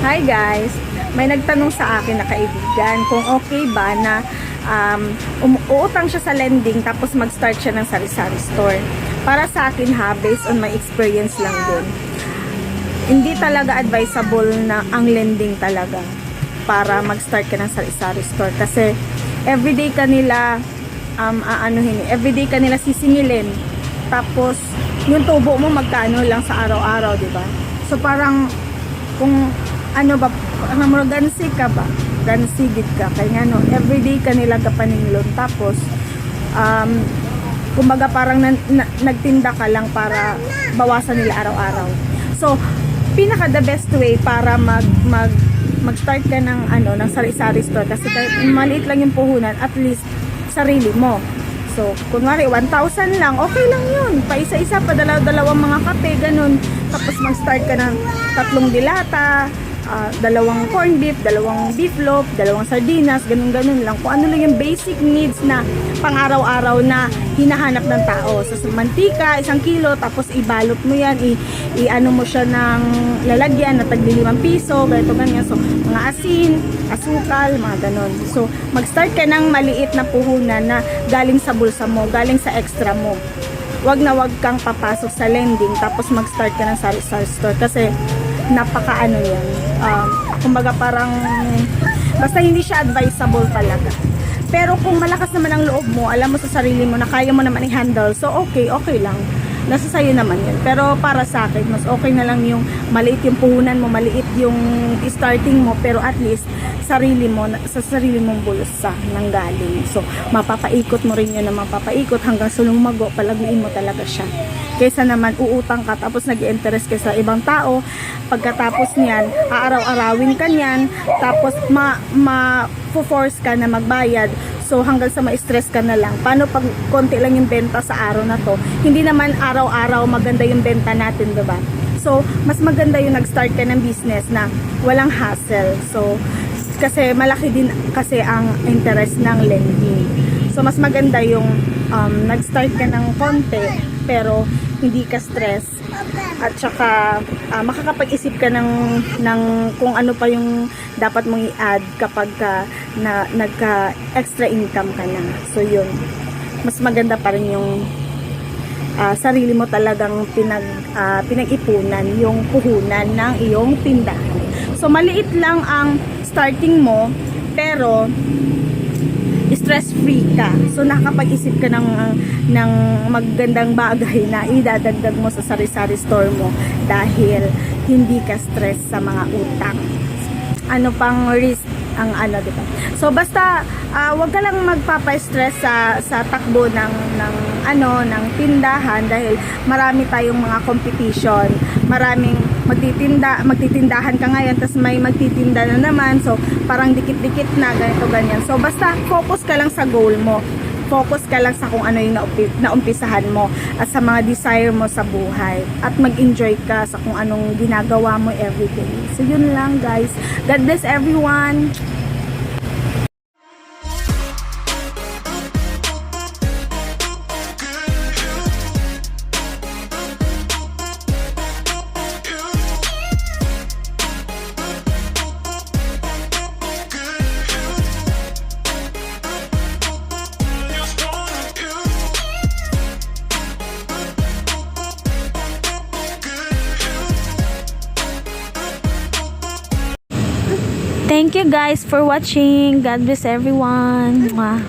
Hi guys! May nagtanong sa akin na kaibigan kung okay ba na uutang siya sa lending tapos mag-start siya ng sari-sari store. Para sa akin ha, based on my experience lang dun, hindi talaga advisable na ang lending talaga para mag-start ka ng sari-sari store. Kasi everyday ka nila everyday ka nila sisingilin. Tapos yung tubo mo magkano lang sa araw-araw, di ba? So parang kung gansi ka ba? Gansigid ka. Kaya nga no, everyday ka nila kapaninglon. Tapos, kumbaga parang nagtinda ka lang para bawasan nila araw-araw. So, pinaka the best way para mag-start ka ng ng sari-sari store, kasi maliit lang yung puhunan, at least sarili mo. So, kunwari 1,000 lang, okay lang yun. Pa isa-isa, pa dalawang mga kape, ganun. Tapos mag-start ka ng 3 dilata, 2 corned beef, 2 beef loaf, 2 sardinas, ganun-ganun lang. Kung ano lang yung basic needs na pang-araw-araw na hinahanap ng tao. So, mantika, 1 kilo, tapos ibalot mo yan, i-ano mo siya ng lalagyan na tagli 5 piso, ganito, ganyan. So, mga asin, asukal, mga ganun. So, mag-start ka ng maliit na puhunan na galing sa bulsa mo, galing sa extra mo. Wag kang papasok sa lending tapos mag-start ka ng sari-sari store, kasi napaka yan. Kumbaga parang basta hindi siya advisable talaga. Pero kung malakas naman ang loob mo, alam mo sa sarili mo na kaya mo naman i-handle, so okay lang. Nasa sayo naman yun. Pero para sa akin, mas okay na lang yung maliit yung puhunan mo, maliit yung starting mo, pero at least sarili mo, sa sarili mong bulsa nanggaling. So, mapapaikot mo rin yun na mapapaikot hanggang sa lumago, palaguin mo talaga siya. Kaysa naman uutang ka tapos nag-i-interest ka sa ibang tao, pagkatapos niyan, aaraw-arawin ka niyan, tapos ma-force ka na magbayad. So hanggang sa ma-stress ka na lang. Paano pag konti lang yung benta sa araw na to? Hindi naman araw-araw maganda yung benta natin, diba? So mas maganda yung nag-start ka ng business na walang hassle. So kasi malaki din kasi ang interest ng lending. So mas maganda yung nag-start ka ng konti pero hindi ka stress, at saka makakapag-isip ka ng kung ano pa yung dapat mong i-add kapag nagka-extra income ka na. So yun, mas maganda pa rin yung sarili mo talagang pinag-ipunan yung puhunan ng iyong tindahan. So maliit lang ang starting mo, pero stress-free ka. So nakapag-isip ka ng magandang bagay na idadagdag mo sa sari-sari store mo dahil hindi ka stress sa mga utang. Ano pang risk ang diba? So basta wag ka lang magpapa-stress sa takbo ng tindahan, dahil marami tayong mga competition. Maraming magtitindahan ka ngayon, tapos may magtitinda na naman. So parang dikit-dikit na, ganito ganyan. So basta focus ka lang sa goal mo. Focus ka lang sa kung ano yung naumpisahan mo at sa mga desire mo sa buhay, at mag-enjoy ka sa kung anong ginagawa mo everyday. So yun lang guys. God bless everyone. Thank you guys for watching. God bless everyone. Mwah.